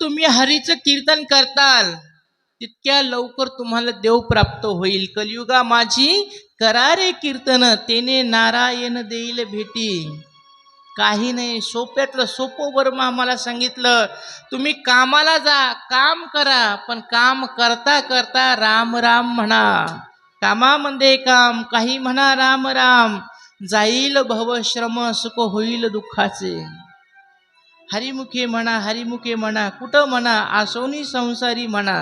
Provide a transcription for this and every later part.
तुम्ही हरीचं कीर्तन करताल तितक्या लवकर तुम्हाला देव प्राप्त होईल. कलियुगा माझी करा रे कीर्तन, तेने नारायण देईल भेटी. काही नाही, सोप्यातलं सोपं वर्म आम्हाला सांगितलं. तुम्ही कामाला जा, काम करा, पण काम करता करता राम राम म्हणा. कामामध्ये काम, काही म्हणा राम राम. जाईल भवश्रम, सुख होईल दुःखाचे. हरिमुखे म्हणा, हरिमुखे म्हणा, कुठं म्हणा, आसोनी संसारी म्हणा.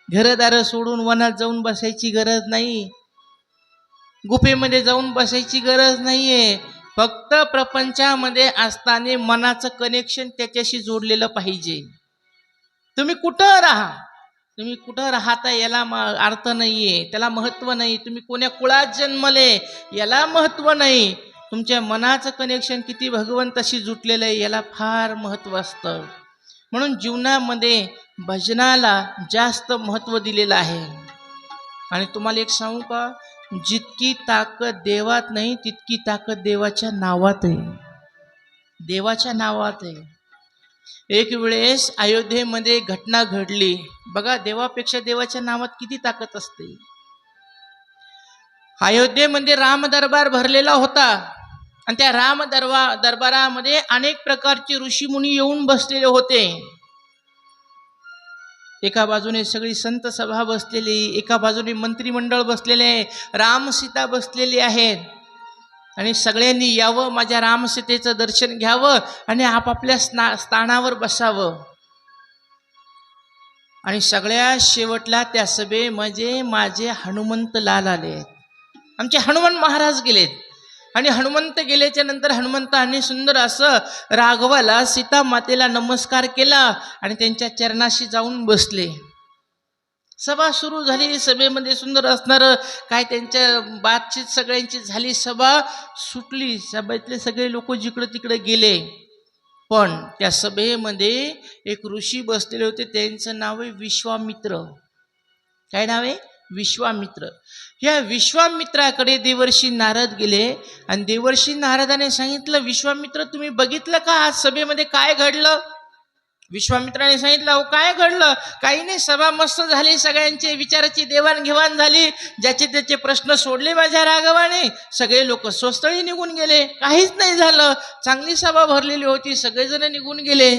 घरदार सोडून वनात जाऊन बसायची गरज नाही, गुफेमध्ये जाऊन बसायची गरज नाहीये. फक्त प्रपंचामध्ये असताना मनाचं कनेक्शन त्याच्याशी जोडलेलं पाहिजे. तुम्ही कुठं राहा, तुम्ही कुठं राहता याला अर्थ नाहीये, त्याला महत्व नाही. तुम्ही कोण्या कुळात जन्मले याला महत्व नाही. तुमच्या मनाचं कनेक्शन किती भगवंताशी जुटलेलं आहे याला फार महत्व असतं. म्हणून जीवनामध्ये भजनाला जास्त महत्व दिलेलं आहे. आणि तुम्हाला एक सांगू का, जितकी ताकद देवात नाही तितकी ताकद देवाच्या नावात आहे. देवाच्या नावात आहे. एक वेळेस अयोध्येमध्ये घटना घडली बघा, देवापेक्षा देवाच्या नावात किती ताकद असते. अयोध्येमध्ये राम दरबार भरलेला होता आणि त्या राम दरबारामध्ये अनेक प्रकारचे ऋषीमुनी येऊन बसलेले होते. एका बाजूने सगळी संत सभा बसलेली, एका बाजूने मंत्रिमंडळ बसलेले, राम सीता बसलेली आहेत. आणि सगळ्यांनी यावं, माझ्या रामसीतेचं दर्शन घ्यावं आणि आपापल्या स्थानावर बसावं. आणि सगळ्या शेवटला त्या सभेमध्ये माझे हनुमंत लाल आले, आमचे हनुमान महाराज गेलेत. आणि हनुमंत गेल्याच्या नंतर हनुमंतांनी सुंदर असं राघवाला, सीता मातेला नमस्कार केला आणि त्यांच्या चरणाशी जाऊन बसले. सभा सुरू झाली. सभेमध्ये सुंदर असणार काय त्यांच्या बातचीत सगळ्यांची झाली. सभा सुटली, सभेतले सगळे लोक जिकडे तिकडे गेले. पण त्या सभेमध्ये एक ऋषी बसलेले होते, त्यांचं नाव आहे विश्वामित्र. काय नाव आहे? विश्वामित्र. या विश्वामित्राकडे देवर्षी नारद गेले आणि देवर्षी नारदाने सांगितलं, विश्वामित्र तुम्ही बघितलं का आज सभेमध्ये काय घडलं? विश्वामित्राने सांगितलं, अहो काय घडलं? काही नाही, सभा मस्त झाली, सगळ्यांचे विचाराची देवाणघेवाण झाली, ज्याचे त्याचे प्रश्न सोडले माझ्या राघवाने, सगळे लोक स्वस्थळी निघून गेले, काहीच नाही झालं, चांगली सभा भरलेली होती, सगळेजण निघून गेले.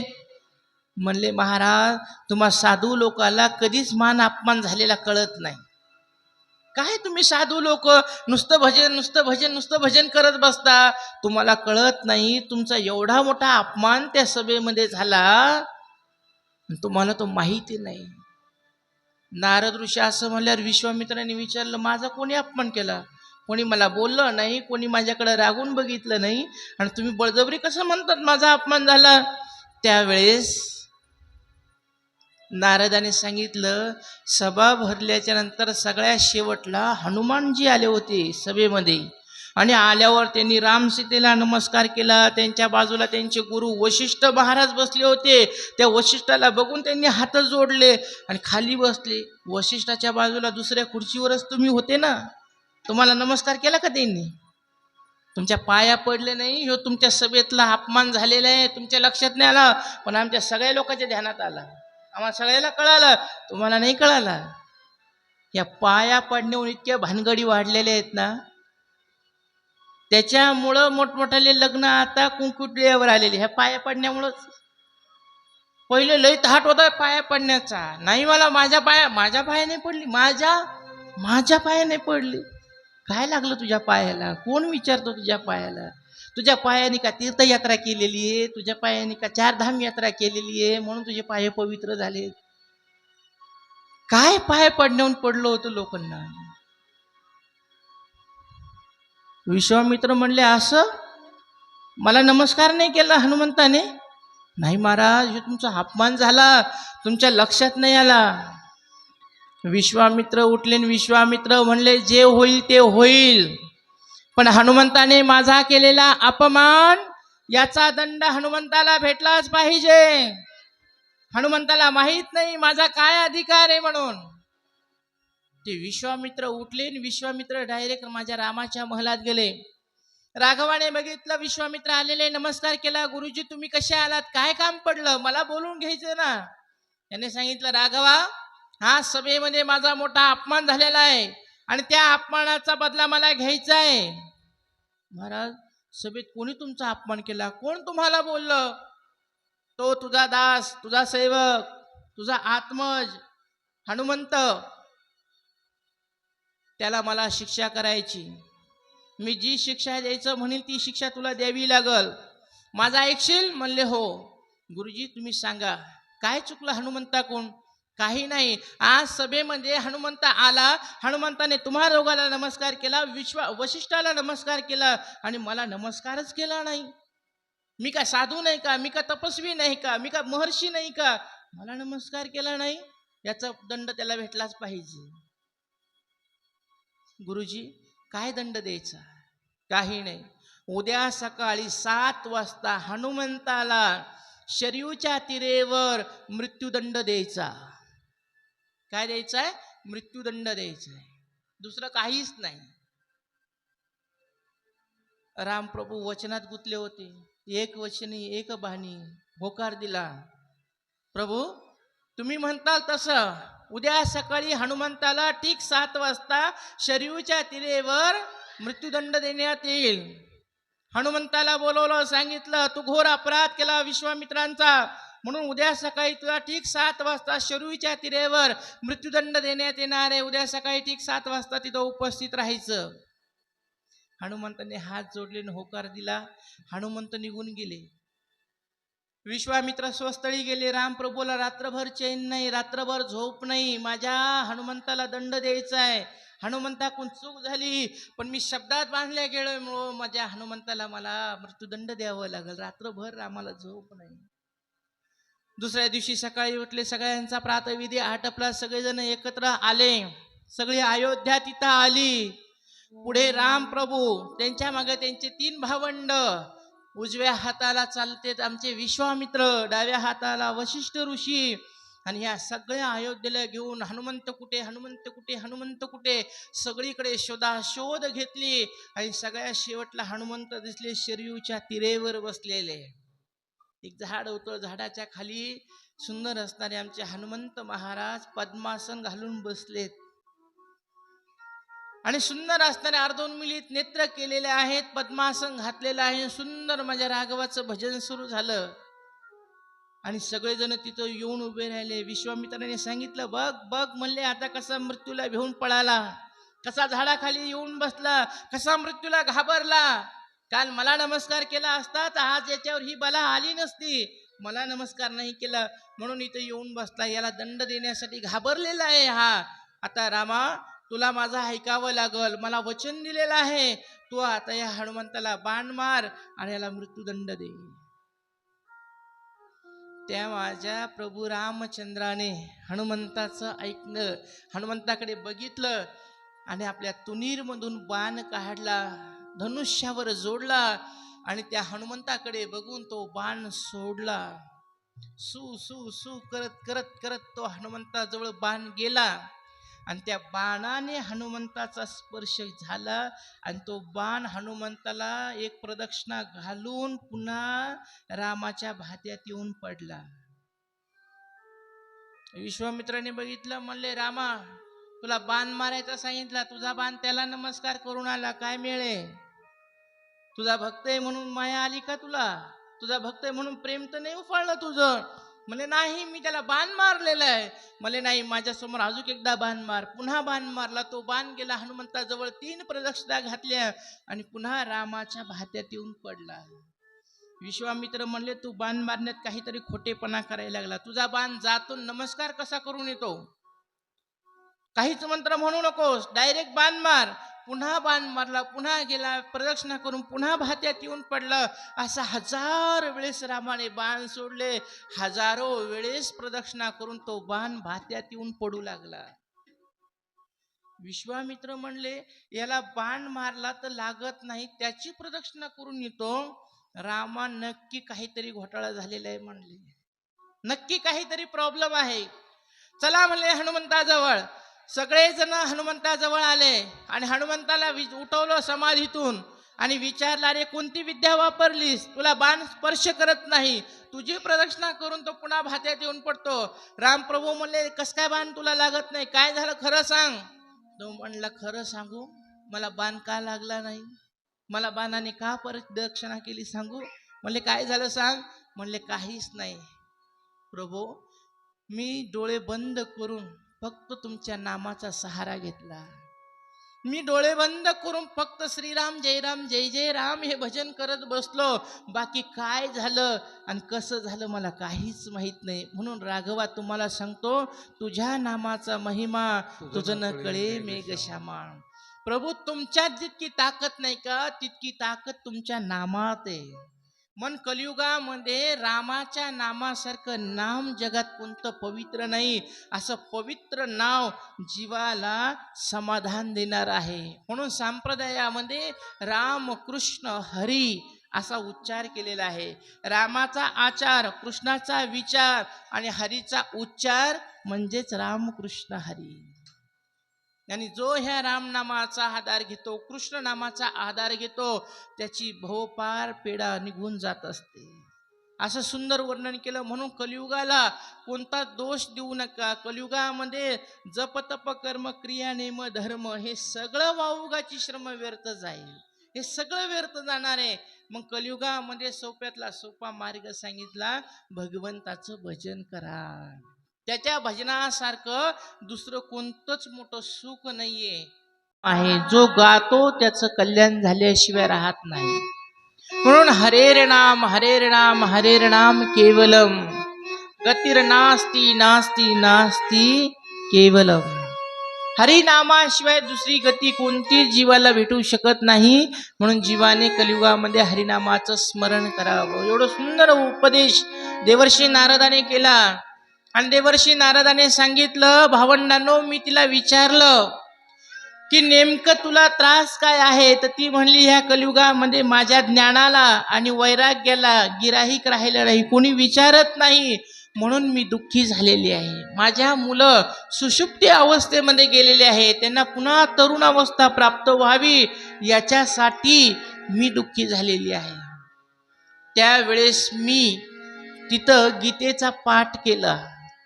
म्हणले, महाराज तुम्हा साधू लोकाला कधीच मान अपमान झालेला कळत नाही. काय तुम्ही साधू लोक नुसतं भजन नुसतं भजन नुसतं भजन करत बसता, तुम्हाला कळत नाही तुमचा एवढा मोठा अपमान त्या सभेमध्ये झाला, तुम्हाला तो माहिती नाही. नारद ऋषी असं म्हणल्यावर विश्वामित्राने विचारलं, माझा कोणी अपमान केला? कोणी मला बोललं नाही, कोणी माझ्याकडे रागून बघितलं नाही, आणि तुम्ही बळजबरी कसं म्हणतात माझा अपमान झाला? त्यावेळेस नारदाने सांगितलं, सभा भरल्याच्या नंतर सगळ्या शेवटला हनुमानजी आले होते सभेमध्ये. आणि आल्यावर त्यांनी राम सीतेला नमस्कार केला. त्यांच्या बाजूला त्यांचे गुरु वशिष्ठ महाराज बसले होते. त्या वशिष्ठाला बघून त्यांनी हात जोडले आणि खाली बसले. वशिष्ठाच्या बाजूला दुसऱ्या खुर्चीवरच तुम्ही होते ना, तुम्हाला नमस्कार केला का त्यांनी? तुमच्या पाया पडले नाही. ह्यो तुमच्या सभेतला अपमान झालेला आहे, तुमच्या लक्षात नाही आला, पण आमच्या सगळ्या लोकांच्या ध्यानात आला, आम्हाला सगळ्याला कळालं, तुम्हाला नाही कळाला. या पाया पडण्यावर इतक्या भानगडी वाढलेल्या आहेत ना, त्याच्यामुळं मोठमोठाले लग्न आता कुंकुटवर आलेले ह्या पाया पडण्यामुळंच. पहिले लय थाट होता पाया पडण्याचा, नाही मला माझ्या पाया नाही पडली, माझ्या पाया नाही पडली. काय लागलं तुझ्या पायाला? कोण विचारतो तुझ्या पायाला? तुझ्या पायाने का तीर्थयात्रा केलेली आहे? तुझ्या पायाने का 4 धाम यात्रा केलेली आहे म्हणून तुझे पाय पवित्र झाले? काय पाय पडण्याहून पडलो होतो लोकांना? विश्वामित्र म्हणले, असं मला नमस्कार नाही केला हनुमंताने? नाही महाराज, हे तुमचा अपमान झाला, तुमच्या लक्षात नाही आला. विश्वामित्र उठले आणि विश्वामित्र म्हणले, जे होईल ते होईल, पण हनुमंताने माझा केलेला अपमान याचा दंड हनुमंताला भेटलाच पाहिजे. हनुमंताला माहित नाही माझा काय अधिकार आहे म्हणून. ते विश्वामित्र उठले आणि विश्वामित्र डायरेक्ट माझ्या रामाच्या महलात गेले. राघवाने बघितलं विश्वामित्र आलेले, नमस्कार केला. गुरुजी तुम्ही कसे आलात, काय काम पडलं, मला बोलून घ्यायचं ना. त्याने सांगितलं, राघवा हा सभेमध्ये माझा मोठा अपमान झालेला आहे आणि त्या अपमानाचा बदला मला घ्यायचा आहे. महाराज सभेत कोणी तुमचा अपमान केला, कोण तुम्हाला बोललं? तो तुझा दास, तुझा सेवक, तुझा आत्मज हनुमंत. त्याला मला शिक्षा करायची. मी जी शिक्षा द्यायचं म्हणेल ती शिक्षा तुला द्यावी लागल. माझा ऐकशील? म्हणले हो. गुरुजी तुम्ही सांगा काय चुकलं हनुमंताकडून? काही नाही. आज सभेमध्ये हनुमंत आला, हनुमंताने तुम्हा दोघांना नमस्कार केला, वशिष्ठाला नमस्कार केला आणि मला नमस्कारच केला नाही. मी का साधू नाही का, मी का तपस्वी नाही का, मी का महर्षी नाही का, मला नमस्कार केला नाही, याचा दंड त्याला भेटलाच पाहिजे. गुरुजी काय दंड द्यायचा? काही नाही. उद्या सकाळी 7 वाजता हनुमंताला शरयूच्या तीरेवर मृत्यूदंड द्यायचा. काय द्यायचा आहे? मृत्यूदंड द्यायचा आहे, दुसरं काहीच नाही. रामप्रभू वचनात गुंतले होते. एक वचनी एक बाणी होकार दिला. प्रभू तुम्ही म्हणताल तसं उद्या सकाळी हनुमंताला ठीक 7 वाजता शरयूच्या तीरेवर मृत्यूदंड देण्यात येईल. हनुमंताला बोलवलं, सांगितलं तू घोर अपराध केला विश्वामित्रांचा, म्हणून उद्या सकाळी तुला ठीक 7 वाजता शरयूच्या तीरेवर मृत्यूदंड देण्यात येणार आहे. उद्या सकाळी ठीक 7 वाजता तिथं उपस्थित राहायचं. हनुमंताने हात जोडले, होकार दिला. हनुमंत निघून गेले. विश्वामित्र स्वस्थळी गेले. रामप्रभूला रात्रभर चैन नाही, रात्रभर झोप नाही. माझ्या हनुमंताला दंड द्यायचा आहे. हनुमंताकडून चूक झाली, पण मी शब्दात बांधल्या गेलो, माझ्या हनुमंताला मला मृत्यूदंड द्यावं लागेल. रात्रभर रामाला झोप नाही. दुसऱ्या दिवशी सकाळी उठले, सगळ्यांचा प्रातःविधी आटपला, सगळेजण एकत्र आले, सगळी अयोध्या तिथं आली. पुढे रामप्रभू, त्यांच्या मागे त्यांचे 3 भावंड, उजव्या हाताला चालते आमचे विश्वामित्र, डाव्या हाताला वशिष्ठ ऋषी, आणि या सगळ्या अयोध्येला घेऊन हनुमंत कुठे, हनुमंत कुठे, हनुमंत कुठे, सगळीकडे शोधाशोध घेतली आणि सगळ्या शेवटला हनुमंत दिसले शरयूच्या तीरेवर बसलेले. एक झाड होतं, झाडाच्या खाली सुंदर असणारे आमचे हनुमंत महाराज पद्मासन घालून बसलेत आणि सुंदर असणारे अर्धोन्मिलित नेत्र केलेले आहेत, पद्मासन घातलेलं आहे. सुंदर माझ्या राघवाचं भजन सुरू झालं आणि सगळेजण तिथं येऊन उभे राहिले. विश्वामित्राने सांगितलं, बघ बघ म्हणले, आता कसा मृत्यूला घेऊन पळाला, कसा झाडाखाली येऊन बसला, कसा मृत्यूला घाबरला. काल मला नमस्कार केला असता तर आज याच्यावर ही बला आली नसती. मला नमस्कार नाही केला म्हणून इथं येऊन बसला. याला दंड देण्यासाठी घाबरलेला आहे हा. आता रामा तुला माझं ऐकावं लागल, मला वचन दिलेलं आहे. तू आता या हनुमंताला बाण मार आणि याला मृत्यूदंड दे. त्या माझ्या प्रभू रामचंद्राने हनुमंताचं ऐकलं, हनुमंताकडे बघितलं आणि आपल्या तुनीरमधून बाण काढला, धनुष्यावर जोडला आणि त्या हनुमंताकडे बघून तो बाण सोडला. सू सू सू करत करत करत तो हनुमंताजवळ बाण गेला आणि त्या बाणाने हनुमंताचा स्पर्श झाला आणि तो बाण हनुमंताला एक प्रदक्षिणा घालून पुन्हा रामाच्या भात्यात येऊन पडला. विश्वामित्राने बघितलं, म्हणले रामा तुला बाण मारायचा सांगितला, तुझा बाण त्याला नमस्कार करून आला, काय मिळे? तुझा भक्त आहे म्हणून माया आली का तुला? तुझा भक्त आहे म्हणून प्रेम तर नाही उफाळलं तुझं? म्हणे नाही, मी त्याला बाण मारलेला आहे. म्हणे नाही, माझ्यासमोर अजून एकदा बाण मार. पुन्हा बाण मारला, तो बाण गेला हनुमंताजवळ, 3 प्रदक्षिणा घातल्या आणि पुन्हा रामाच्या भात्यात येऊन पडला. विश्वामित्र म्हणले, तू बाण मारण्यात काहीतरी खोटेपणा करायला लागला. तुझा बाण जातून नमस्कार कसा करून येतो? काहीच मंत्र म्हणू नकोस, डायरेक्ट बाण मार. पुन्हा बाण मारला, पुन्हा गेला, प्रदक्षिणा करून पुन्हा भात्यात येऊन पडलं. असा 1000 वेळेस रामाने बाण सोडले. हजारो वेळेस प्रदक्षिणा करून तो बाण भात्यात येऊन पडू लागला. विश्वामित्र म्हणले, याला बाण मारला तर लागत नाही, त्याची प्रदक्षिणा करून येतो. रामा नक्की काहीतरी घोटाळा झालेला आहे म्हणले, नक्की काहीतरी प्रॉब्लेम आहे. चला म्हणले हनुमंताजवळ. सगळेजण हनुमंताजवळ आले आणि हनुमंताला उठवलं समाधीतून आणि विचारला, अरे कोणती विद्या वापरलीस, तुला बाण स्पर्श करत नाही, तुझी प्रदक्षिणा करून तो पुन्हा भात्यात येऊन पडतो. रामप्रभू म्हणले, कस काय बाण तुला लागत नाही, काय झालं खरं सांग. तो म्हणला, खरं सांगू, मला बाण का लागला नाही, मला बाणाने का प्रदक्षिणा केली सांगू. म्हणले काय झालं सांग. म्हणले काहीच नाही प्रभू, मी डोळे बंद करून फक्त तुमच्या नामाचा सहारा घेतला, मी डोळे बंद करून फक्त श्रीराम जय राम जय जय राम हे भजन करत बसलो, बाकी काय झालं आणि कसं झालं मला काहीच माहित नाही. म्हणून राघवा तुम्हाला सांगतो, तुझ्या नामाचा महिमा तुझं न कळे मेघश्यामा. प्रभू तुमच्यात जितकी ताकद नाही का, तितकी ताकद तुमच्या नामात आहे. मन कलियुगामध्ये रामाच्या नामासारखं नाम जगात कोणतं पवित्र नाही. असं पवित्र नाव जीवाला समाधान देणार आहे. म्हणून संप्रदायामध्ये राम कृष्ण हरी असा उच्चार केलेला आहे. रामाचा आचार, कृष्णाचा विचार आणि हरीचा उच्चार म्हणजेच रामकृष्ण हरी. आणि जो ह्या रामनामाचा आधार घेतो, कृष्ण नामाचा आधार घेतो, त्याची भवपार पेढा निघून जात असते. असं सुंदर वर्णन केलं. म्हणून कलियुगाला कोणता दोष देऊ नका. कलियुगामध्ये जप तप कर्म क्रिया नेम धर्म हे सगळं वावगाची श्रम व्यर्थ जाईल, हे सगळं व्यर्थ जाणार आहे. मग कलियुगामध्ये सोप्यातला सोपा मार्ग सांगितला, भगवंताचं भजन करा. त्याच्या भजनासारखं दुसरं कोणतंच मोठं सुख नाहीये आहे. जो गातो त्याचं कल्याण झाल्याशिवाय राहत नाही. म्हणून हरेर नाम हरेर नाम हरेर नाम केवलम, गतिर नास्ती नास्ती नास्ती केवलम. हरिनामाशिवाय दुसरी गती कोणती जीवाला भेटू शकत नाही. म्हणून जीवाने कलियुगामध्ये हरिनामाचं स्मरण करावं. एवढं सुंदर उपदेश देवर्षी नारदाने केला. आणि देवर्षी नारदाने सांगितलं, भावंडांनो, मी तिला विचारलं की नेमकं तुला त्रास काय आहे. तर ती म्हणली, ह्या कलियुगामध्ये माझ्या ज्ञानाला आणि वैराग्याला गिराहिक राहिलं नाही, कोणी विचारत नाही, म्हणून मी दुःखी झालेली आहे. माझ्या मुलं सुषुप्ती अवस्थेमध्ये गेलेले आहे, त्यांना पुन्हा तरुण अवस्था प्राप्त व्हावी याच्यासाठी मी दुःखी झालेली आहे. त्यावेळेस मी तिथं गीतेचा पाठ केला.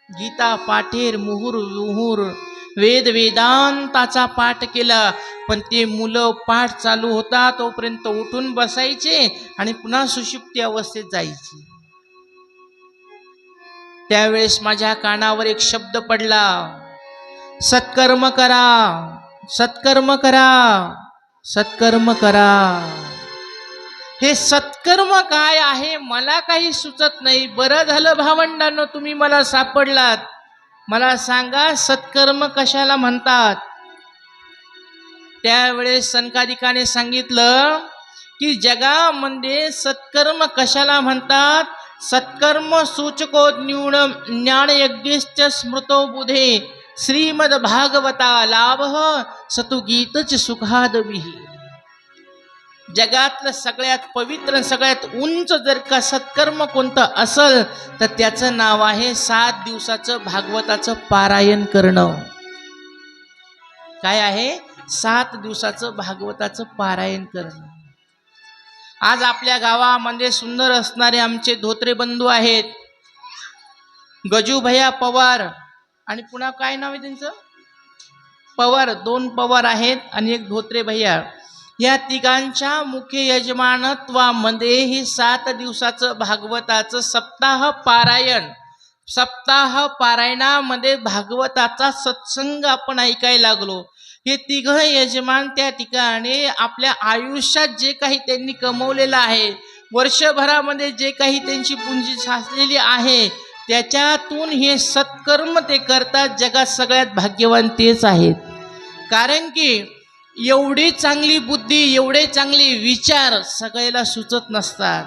गीता पाठेर मुहुर मुहुर वेद वेदांताचा पाठ केला. पण ते मुलं पाठ चालू होता तोपर्यंत उठून बसायचे आणि पुन्हा सुषुप्ती अवस्थेत जायचे. त्यावेळेस माझ्या कानावर एक शब्द पडला, सत्कर्म करा, सत्कर्म करा, सत्कर्म करा. हे सत्कर्म काय आहे मला काही सुचत नाही. बरं झालं भावंडांनो, तुम्ही मला सापडलात. मला सांगा, सत्कर्म कशाला म्हणतात. त्यावेळेस सनकादिकाने सांगितलं की जगामध्ये सत्कर्म कशाला म्हणतात. सत्कर्म सूचको न्यून ज्ञान यज्ञश्च स्मृतो बुधे श्रीमद भागवता लाभ सतु गीतच सुखादविही. जगातलं सगळ्यात पवित्र सगळ्यात उंच जर का सत्कर्म कोणतं असल तर त्याचं नाव आहे 7 दिवसाचं भागवताचं पारायण करणं. काय आहे? 7 दिवसाचं भागवताचं पारायण करणं. आज आपल्या गावामध्ये सुंदर असणारे आमचे धोत्रे बंधू आहेत, गजूभैया पवार आणि पुन्हा काय नाव आहे त्यांचं, पवार. 2 पवार आहेत आणि एक धोत्रे भैया. या तिघांच्या मुख्य यजमानत्वामध्ये ही 7 दिवसाचं भागवताचं सप्ताह पारायण, सप्ताह पारायणामध्ये भागवताचा सत्संग आपण ऐकायला लागलो. हे तिघ यजमान त्या ठिकाणी आपल्या आयुष्यात जे काही त्यांनी कमवलेलं आहे, वर्षभरामध्ये जे काही त्यांची पुंजी साचलेली आहे, त्याच्यातून हे सत्कर्म ते करतात. जगात सगळ्यात भाग्यवान तेच आहेत. कारण की एवढी चांगली बुद्धी, एवढे चांगले विचार सगळ्याला सुचत नसतात.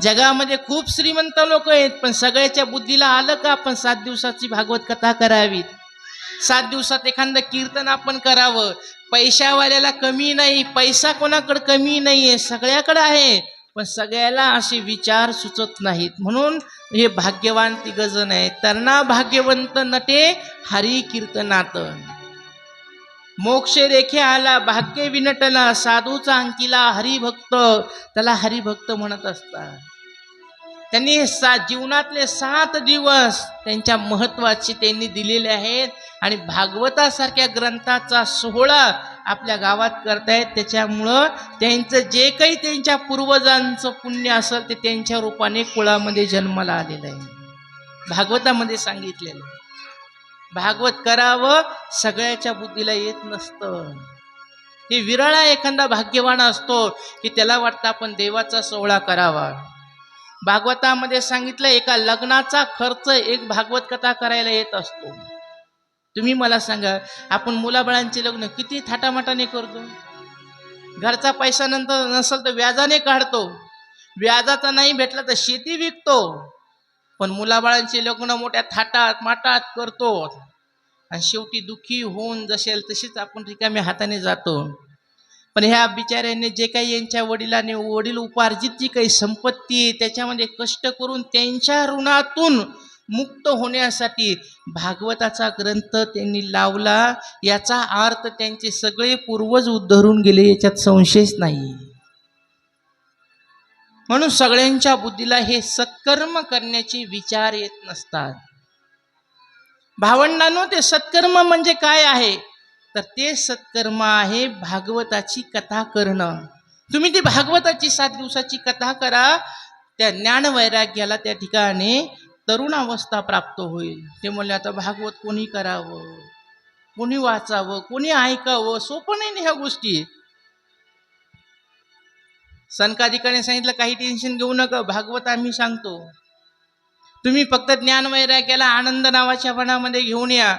जगामध्ये खूप श्रीमंत लोक आहेत, पण सगळ्याच्या बुद्धीला आलं का आपण 7 दिवसाची भागवत कथा करावीत, 7 दिवसात एखादं कीर्तन आपण करावं. पैशावाल्याला कमी नाही, पैसा कोणाकडे कमी नाहीये, सगळ्याकडे आहे, पण सगळ्याला असे विचार सुचत नाहीत. म्हणून हे भाग्यवान 3 जण आहेत. त्यांना भाग्यवंत नटे हरी कीर्तनात. मोक्ष रेखे आला भाग्य विनटला, साधूचा अंकिला हरिभक्त, त्याला हरिभक्त म्हणत असतात. त्यांनी जीवनातले 7 दिवस त्यांच्या महत्वाचे त्यांनी दिलेले आहेत. आणि भागवतासारख्या ग्रंथाचा सोहळा आपल्या गावात करतायत. त्याच्यामुळं त्यांचं जे काही त्यांच्या पूर्वजांचं पुण्य असेल ते त्यांच्या रूपाने कुळामध्ये जन्माला आलेलं आहे. भागवतामध्ये सांगितलेलं भागवत करावं सगळ्याच्या बुद्धीला येत नसतं. हे विरळा एखादा भाग्यवान असतो की त्याला वाटतं आपण देवाचा सोहळा करावा. भागवतामध्ये सांगितलं एका लग्नाचा खर्च एक भागवत कथा करायला येत असतो. तुम्ही मला सांगा, आपण मुलाबाळांचे लग्न किती थाटामाटाने करतो. घरचा पैसा नंतर नसेल तर व्याजाने काढतो, व्याजाचा नाही भेटला तर शेती विकतो. पण मुलाबाळांचे लग्न मोठ्या थाटात माटात करतो आणि शेवटी दुःखी होऊन जसेल तशीच आपण रिकाम्या हाताने जातो. पण ह्या बिचाऱ्यांनी जे काही यांच्या वडील उपार्जित जी काही संपत्ती त्याच्यामध्ये कष्ट करून त्यांच्या ऋणातून मुक्त होण्यासाठी भागवताचा ग्रंथ त्यांनी लावला. याचा अर्थ त्यांचे सगळे पूर्वज उद्धरून गेले, याच्यात संशयच नाही. म्हणून सगळ्यांच्या बुद्धीला हे सत्कर्म करण्याचे विचार येत नसतात. भावंडांनो, ते सत्कर्म म्हणजे काय आहे तर ते सत्कर्म आहे भागवताची कथा करणं. तुम्ही ती भागवताची 7 दिवसाची कथा करा, त्या ज्ञान वैराग्याला त्या ठिकाणी तरुण अवस्था प्राप्त होईल. ते म्हणले आता भागवत कोणी करावं, कोणी वाचावं, कोणी ऐकावं, सोपं नाही ह्या गोष्टी. सनकाधिकाने सांगितलं काही टेन्शन घेऊ नका, भागवत आम्ही सांगतो, तुम्ही फक्त ज्ञान वैराग्याला आनंद नावाच्या वनामध्ये घेऊन या.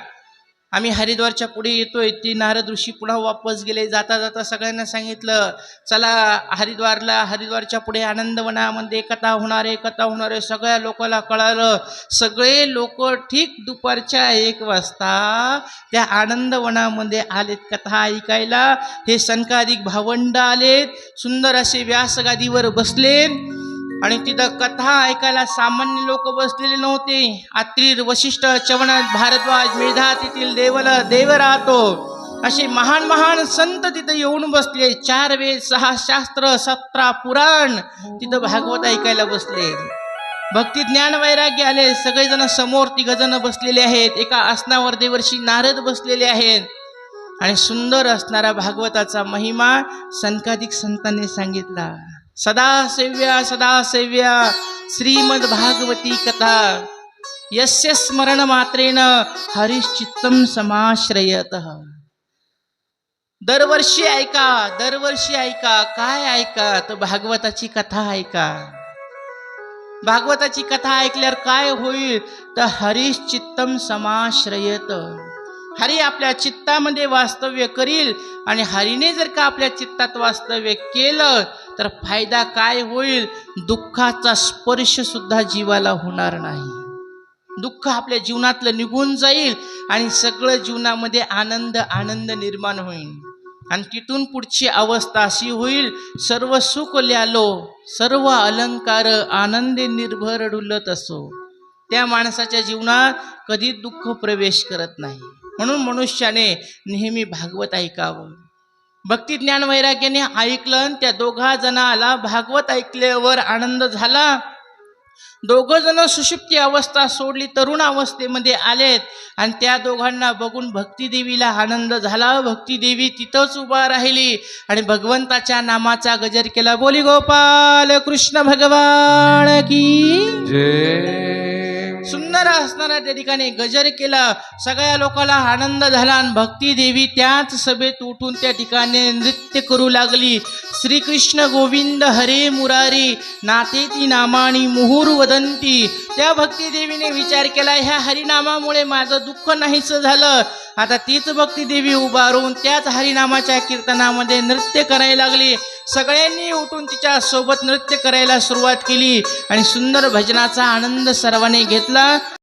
आम्ही हरिद्वारच्या पुढे येतोय. ती नारद ऋषी पुन्हा वापस गेले. जाता जाता सगळ्यांना सांगितलं चला हरिद्वारच्या पुढे आनंदवनामध्ये कथा होणार आहे. सगळ्या लोकांना कळालं. सगळे लोक ठीक दुपारच्या 1 वाजता त्या आनंदवनामध्ये आलेत कथा ऐकायला. हे सनकादिक भावंड आलेत, सुंदर असे व्यासगादीवर बसले आणि तिथं कथा ऐकायला सामान्य लोक बसलेले नव्हते. अत्रि, वशिष्ठ, चवन, भारद्वाज, मेधा, तेथील देव राहतो असे महान महान संत तिथं येऊन बसले. 4 वेद, 6 शास्त्र, 17 पुराण तिथं भागवत ऐकायला बसले. भक्ती ज्ञान वैराग्य आले. सगळेजण समोर 3 जण बसलेले आहेत. एका आसनावर देवर्षी नारद बसलेले आहेत आणि सुंदर असणारा भागवताचा महिमा सनकादिक संतांनी सांगितला. सदा सेव्या श्रीमद भागवती कथा यस्य स्मरण मात्रेन हरिश्चित्तम समाश्रयतः. दरवर्षी ऐका. काय ऐका तर भागवताची कथा ऐका. भागवताची कथा ऐकल्यावर काय होईल तर हरिश्चित्तम समाश्रयत. हरी आपल्या चित्तामध्ये वास्तव्य करील आणि हरीने जर का आपल्या चित्तात वास्तव्य केलं तर फायदा काय होईल, दुःखाचा स्पर्श सुद्धा जीवाला होणार नाही. दुःख आपल्या जीवनातलं निघून जाईल आणि सगळं जीवनामध्ये आनंद निर्माण होईल. आणि तिथून पुढची अवस्था अशी होईल, सर्व सुख ल्यालो सर्व अलंकार आनंदे निर्भर डुलत असो. त्या माणसाच्या जीवनात कधी दुःख प्रवेश करत नाही. म्हणून मनुष्याने नेहमी भागवत ऐकावं. भक्ती ज्ञान वैराग्याने ऐकलं. त्या 2 जणाला भागवत ऐकल्यावर आनंद झाला. 2 जण सुषुप्ती अवस्था सोडली, तरुण अवस्थेमध्ये आलेत आणि त्या दोघांना बघून भक्तिदेवीला आनंद झाला. भक्तिदेवी तिथंच उभा राहिली आणि भगवंताच्या नामाचा गजर केला. बोली गोपाल कृष्ण भगवान की जय. सुंदर असणारा त्या ठिकाणी गजर केला. सगळ्या लोकांना आनंद झाला आणि भक्ती देवी त्याच सभेत उठून त्या ठिकाणी नृत्य करू लागली. श्रीकृष्ण गोविंद हरे मुरारी नाथेती नामानी मुहुर वदंती. त्या भक्ती देवीने विचार केला, ह्या हरिनामामुळे माझं दुःख नाहीच झालं. आता तीच भक्ती देवी उभारून त्याच हरिनामाच्या कीर्तनामध्ये नृत्य करायला लागली. सगळ्यांनी उठून तिच्या सोबत नृत्य करायला सुरुवात केली आणि सुंदर भजनाचा आनंद सर्वांनी घेतला.